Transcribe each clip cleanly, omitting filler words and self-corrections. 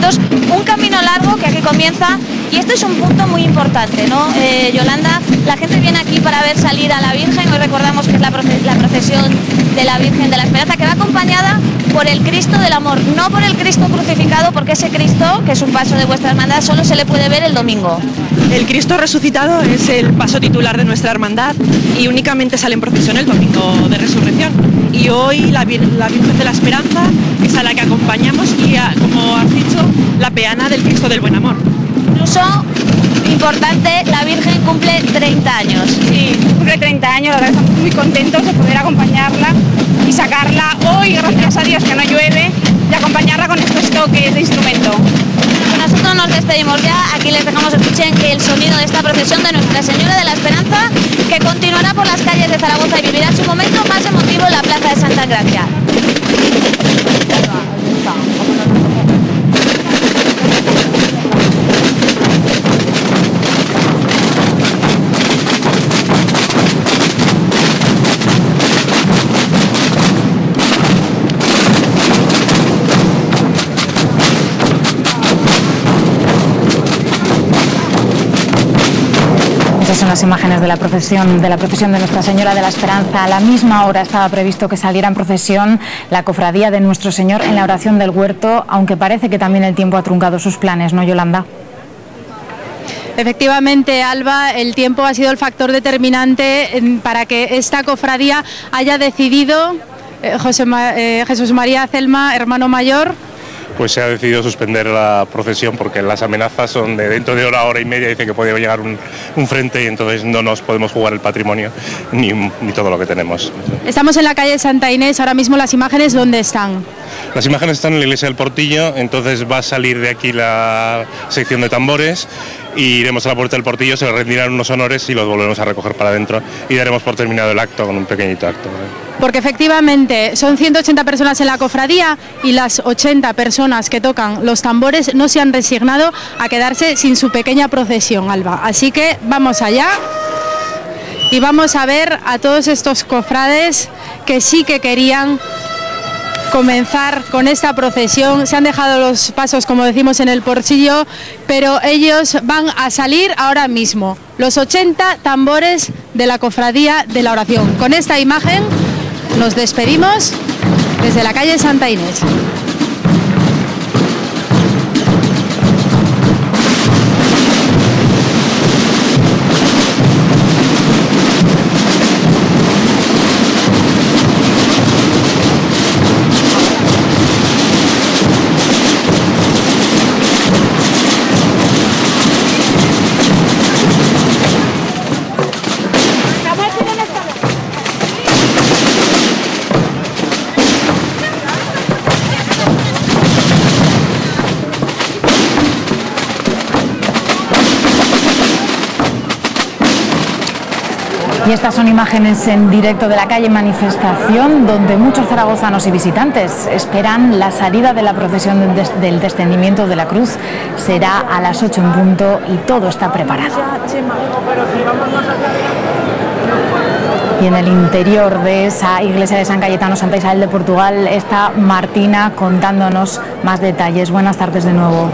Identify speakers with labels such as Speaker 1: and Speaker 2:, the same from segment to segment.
Speaker 1: momentos un camino largo que aquí comienza, y este es un punto muy importante, ¿no? Yolanda, la gente viene aquí para ver salir a la Virgen. Hoy recordamos que es la procesión de la Virgen de la Esperanza, que va acompañada por el Cristo del Amor, no por el Cristo crucificado, porque ese Cristo, que es un paso de vuestra hermandad, solo se le puede ver el domingo.
Speaker 2: El Cristo resucitado es el paso titular de nuestra hermandad y únicamente sale en procesión el domingo de resurrección. Y hoy la Virgen de la Esperanza es a la que acompañamos y, como has dicho, la peana del Cristo del Buen Amor.
Speaker 1: Incluso, importante, la Virgen cumple 30 años.
Speaker 3: Sí, cumple 30 años, la verdad estamos muy contentos de poder acompañarla y sacarla hoy, gracias a Dios que no llueve, y acompañarla con estos toques de instrumento.
Speaker 1: Nosotros nos despedimos ya, aquí les dejamos escuchen el sonido de esta procesión de Nuestra Señora de la Esperanza, que continuará por las calles de Zaragoza y vivirá su momento más emotivo en la Plaza de Santa Gracia.
Speaker 4: Estas son las imágenes de la procesión de Nuestra Señora de la Esperanza. A la misma hora estaba previsto que saliera en procesión la cofradía de Nuestro Señor en la oración del huerto, aunque parece que también el tiempo ha truncado sus planes, ¿no, Yolanda?
Speaker 5: Efectivamente, Alba, el tiempo ha sido el factor determinante para que esta cofradía haya decidido, Jesús María Celma, hermano mayor,
Speaker 6: pues se ha decidido suspender la procesión porque las amenazas son de dentro de hora y media, dicen que puede llegar un frente y entonces no nos podemos jugar el patrimonio ni todo lo que tenemos.
Speaker 5: Estamos en la calle Santa Inés, ahora mismo las imágenes, ¿dónde están?
Speaker 6: Las imágenes están en la iglesia del Portillo, entonces va a salir de aquí la sección de tambores y iremos a la puerta del Portillo, se le rendirán unos honores y los volveremos a recoger para adentro y daremos por terminado el acto con un pequeñito acto.
Speaker 5: Porque efectivamente son 180 personas en la cofradía y las 80 personas que tocan los tambores no se han resignado a quedarse sin su pequeña procesión, Alba. Así que vamos allá y vamos a ver a todos estos cofrades que sí que querían comenzar con esta procesión. Se han dejado los pasos, como decimos, en el portillo, pero ellos van a salir ahora mismo. Los 80 tambores de la cofradía de la oración. Con esta imagen nos despedimos desde la calle Santa Inés.
Speaker 4: Y estas son imágenes en directo de la calle Manifestación, donde muchos zaragozanos y visitantes esperan la salida de la procesión del descendimiento de la cruz. Será a las 8 en punto y todo está preparado. Y en el interior de esa iglesia de San Cayetano, Santa Isabel de Portugal, está Martina contándonos más detalles. Buenas tardes de nuevo.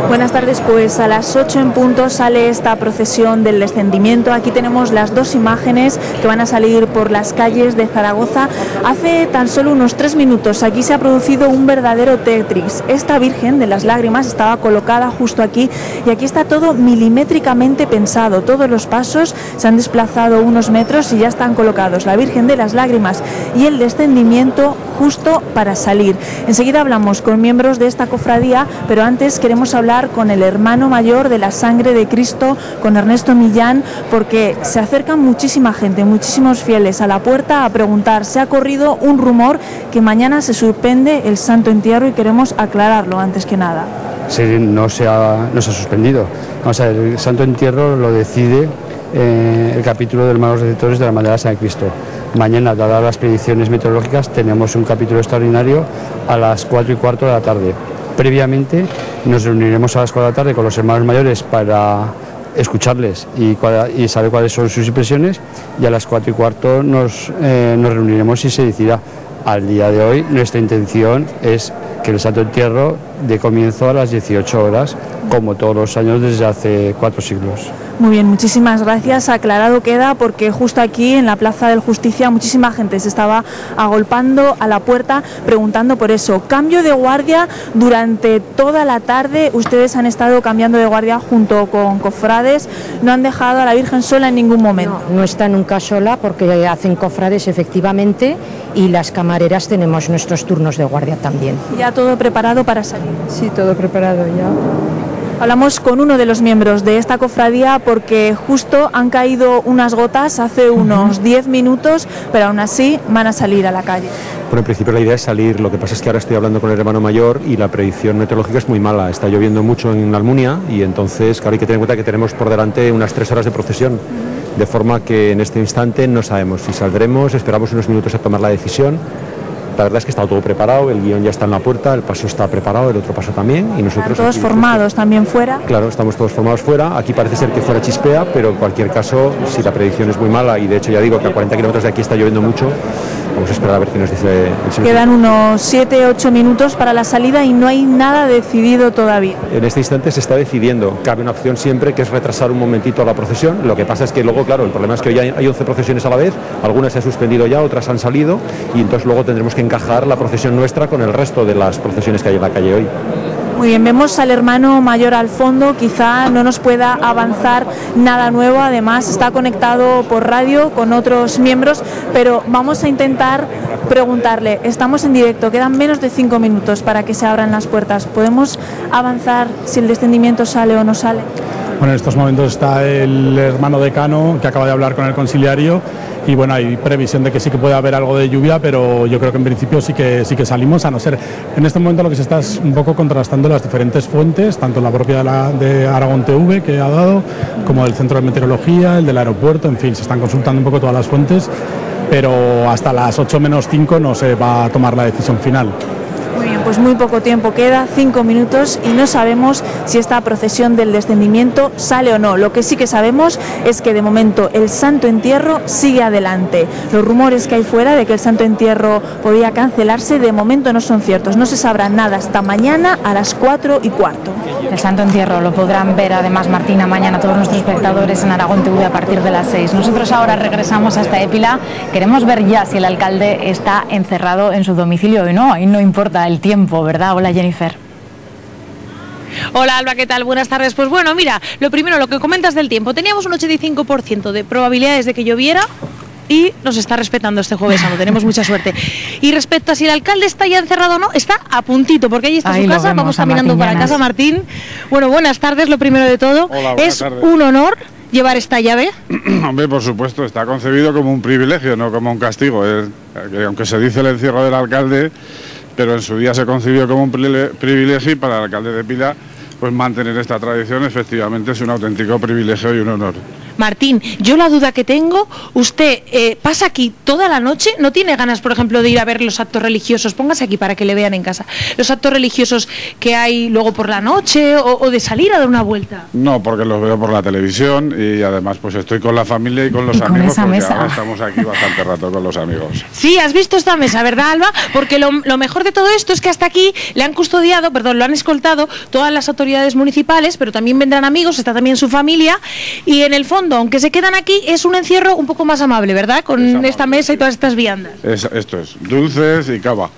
Speaker 7: Buenas tardes, pues a las 8 en punto sale esta procesión del descendimiento. Aquí tenemos las dos imágenes que van a salir por las calles de Zaragoza. Hace tan solo unos 3 minutos aquí se ha producido un verdadero Tetris. Esta Virgen de las Lágrimas estaba colocada justo aquí y aquí está todo milimétricamente pensado. Todos los pasos se han desplazado unos metros y ya están colocados. La Virgen de las Lágrimas y el descendimiento justo para salir. Enseguida hablamos con miembros de esta cofradía, pero antes queremos hablar con el hermano mayor de la Sangre de Cristo, con Ernesto Millán, porque se acerca muchísima gente, muchísimos fieles a la puerta a preguntar. Se ha corrido un rumor que mañana se suspende el Santo Entierro y queremos aclararlo antes que nada.
Speaker 8: Sí, no se ha suspendido. Vamos a ver, el Santo Entierro lo decide el capítulo de hermanos receptores de la Hermandad de San Cristo. Mañana, dadas las predicciones meteorológicas, tenemos un capítulo extraordinario a las 4:15 de la tarde. Previamente nos reuniremos a las 4 de la tarde con los hermanos mayores para escucharles y saber cuáles son sus impresiones, y a las 4:15 nos reuniremos y se decidirá. Al día de hoy nuestra intención es que el Santo Entierro dé comienzo a las 18 horas, como todos los años desde hace 4 siglos.
Speaker 7: Muy bien, muchísimas gracias. Aclarado queda, porque justo aquí en la Plaza del Justicia muchísima gente se estaba agolpando a la puerta preguntando por eso. Cambio de guardia durante toda la tarde. Ustedes han estado cambiando de guardia junto con cofrades. No han dejado a la Virgen sola en ningún momento.
Speaker 9: No está nunca sola, porque hacen cofrades efectivamente, y las camareras tenemos nuestros turnos de guardia también.
Speaker 7: ¿Ya todo preparado para salir?
Speaker 9: Sí, todo preparado ya.
Speaker 7: Hablamos con uno de los miembros de esta cofradía porque justo han caído unas gotas hace unos 10 minutos, pero aún así van a salir a la calle.
Speaker 10: Bueno, en principio la idea es salir, lo que pasa es que ahora estoy hablando con el hermano mayor y la predicción meteorológica es muy mala, está lloviendo mucho en la Almunia y entonces, claro, hay que tener en cuenta que tenemos por delante unas 3 horas de procesión, de forma que en este instante no sabemos si saldremos, esperamos unos minutos a tomar la decisión. La verdad es que está todo preparado, el guión ya está en la puerta, el paso está preparado, el otro paso también. Y nosotros
Speaker 7: ¿están todos formados también fuera?
Speaker 10: Claro, estamos todos formados fuera. Aquí parece ser que fuera chispea, pero en cualquier caso, si la predicción es muy mala, y de hecho ya digo que a 40 kilómetros de aquí está lloviendo mucho, vamos a esperar a ver qué nos dice el señor.
Speaker 7: Quedan unos 7-8 minutos para la salida y no hay nada decidido todavía.
Speaker 10: En este instante se está decidiendo. Cabe una opción siempre, que es retrasar un momentito la procesión. Lo que pasa es que luego, claro, el problema es que hoy hay 11 procesiones a la vez, algunas se han suspendido ya, otras han salido, y entonces luego tendremos que encajar la procesión nuestra con el resto de las procesiones que hay en la calle hoy.
Speaker 7: Muy bien, vemos al hermano mayor al fondo, quizá no nos pueda avanzar nada nuevo, además está conectado por radio con otros miembros, pero vamos a intentar preguntarle. Estamos en directo, quedan menos de 5 minutos para que se abran las puertas. ¿Podemos avanzar si el descendimiento sale o no sale?
Speaker 11: Bueno, en estos momentos está el hermano decano que acaba de hablar con el conciliario y bueno, hay previsión de que sí que puede haber algo de lluvia, pero yo creo que en principio sí que salimos, a no ser en este momento lo que se está es un poco contrastando las diferentes fuentes, tanto la propia de Aragón TV que ha dado, como del Centro de Meteorología, el del aeropuerto, en fin, se están consultando un poco todas las fuentes, pero hasta las 8 menos 5 no se va a tomar la decisión final.
Speaker 7: Muy bien, pues muy poco tiempo queda, 5 minutos, y no sabemos si esta procesión del descendimiento sale o no. Lo que sí que sabemos es que de momento el Santo Entierro sigue adelante. Los rumores que hay fuera de que el Santo Entierro podía cancelarse de momento no son ciertos. No se sabrá nada hasta mañana a las 4:15.
Speaker 4: El Santo Entierro lo podrán ver además, Martina, mañana todos nuestros espectadores en Aragón TV a partir de las 6. Nosotros ahora regresamos hasta Épila. Queremos ver ya si el alcalde está encerrado en su domicilio o no. Ahí no importa el tiempo, ¿verdad? Hola, Jennifer.
Speaker 12: Hola Alba, ¿qué tal? Buenas tardes. Pues bueno, mira, lo primero, lo que comentas del tiempo. Teníamos un 85% de probabilidades de que lloviera y nos está respetando este Jueves Santo, tenemos mucha suerte. Y respecto a si el alcalde está ya encerrado o no, está a puntito, porque allí está su casa, vamos caminando para casa. Martín, bueno, buenas tardes, lo primero de todo.
Speaker 13: Hola,
Speaker 12: es tardes. Un honor llevar esta llave.
Speaker 13: Hombre, por supuesto, está concebido como un privilegio, no como un castigo. Aunque se dice el encierro del alcalde, pero en su día se concibió como un privilegio, y para el alcalde de Épila, pues mantener esta tradición efectivamente es un auténtico privilegio y un honor.
Speaker 12: Martín, yo la duda que tengo, usted pasa aquí toda la noche, ¿no tiene ganas, por ejemplo, de ir a ver los actos religiosos? Póngase aquí para que le vean en casa. Los actos religiosos que hay luego por la noche, o de salir a dar una vuelta.
Speaker 13: No, porque los veo por la televisión y además pues estoy con la familia y con los amigos, porque ahora estamos aquí bastante rato con los amigos.
Speaker 12: Sí, has visto esta mesa, ¿verdad, Alba? Porque lo mejor de todo esto es que hasta aquí le han custodiado, perdón, lo han escoltado todas las autoridades municipales, pero también vendrán amigos, está también su familia, y en el fondo, aunque se quedan aquí, es un encierro un poco más amable, ¿verdad? Con esta mesa y todas estas viandas.
Speaker 13: Esto es dulces y cava.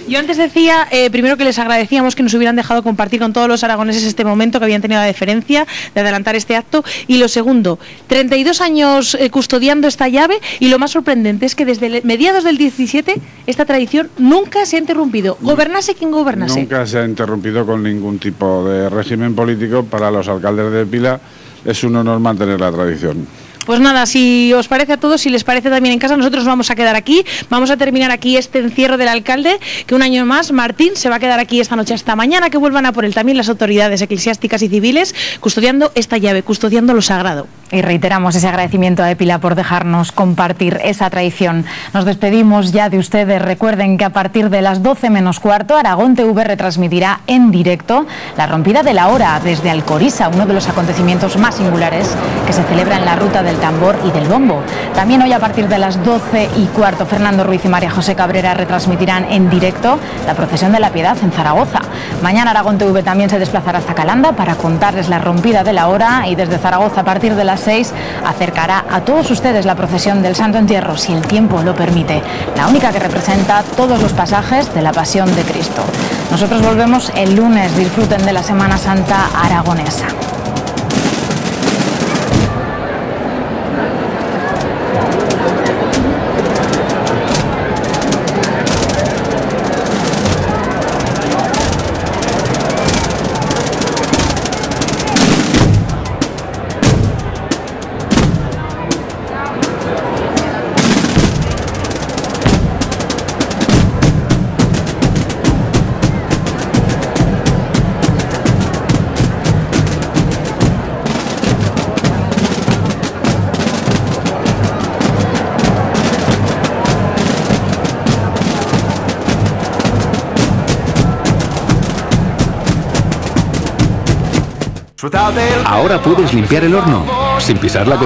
Speaker 12: Yo antes decía, primero que les agradecíamos que nos hubieran dejado compartir con todos los aragoneses este momento, que habían tenido la deferencia de adelantar este acto. Y lo segundo, 32 años custodiando esta llave, y lo más sorprendente es que desde mediados del 17 esta tradición nunca se ha interrumpido. Gobernase quien gobernase.
Speaker 13: Nunca se ha interrumpido con ningún tipo de régimen político. Para los alcaldes de Épila es un honor mantener la tradición.
Speaker 12: Pues nada, si os parece a todos, si les parece también en casa, nosotros vamos a quedar aquí, vamos a terminar aquí este encierro del alcalde, que un año más, Martín, se va a quedar aquí esta noche hasta mañana, que vuelvan a por él también las autoridades eclesiásticas y civiles, custodiando esta llave, custodiando lo sagrado.
Speaker 4: Y reiteramos ese agradecimiento a Épila por dejarnos compartir esa tradición. Nos despedimos ya de ustedes. Recuerden que a partir de las 12 menos cuarto, Aragón TV retransmitirá en directo la rompida de la hora desde Alcoriza, uno de los acontecimientos más singulares que se celebra en la ruta de del tambor y del bombo. También hoy a partir de las 12:15, Fernando Ruiz y María José Cabrera retransmitirán en directo la procesión de la Piedad en Zaragoza. Mañana Aragón TV también se desplazará hasta Calanda para contarles la rompida de la hora, y desde Zaragoza a partir de las 6 acercará a todos ustedes la procesión del Santo Entierro, si el tiempo lo permite, la única que representa todos los pasajes de la Pasión de Cristo. Nosotros volvemos el lunes. Disfruten de la Semana Santa aragonesa.
Speaker 14: Ahora puedes limpiar el horno sin pisar la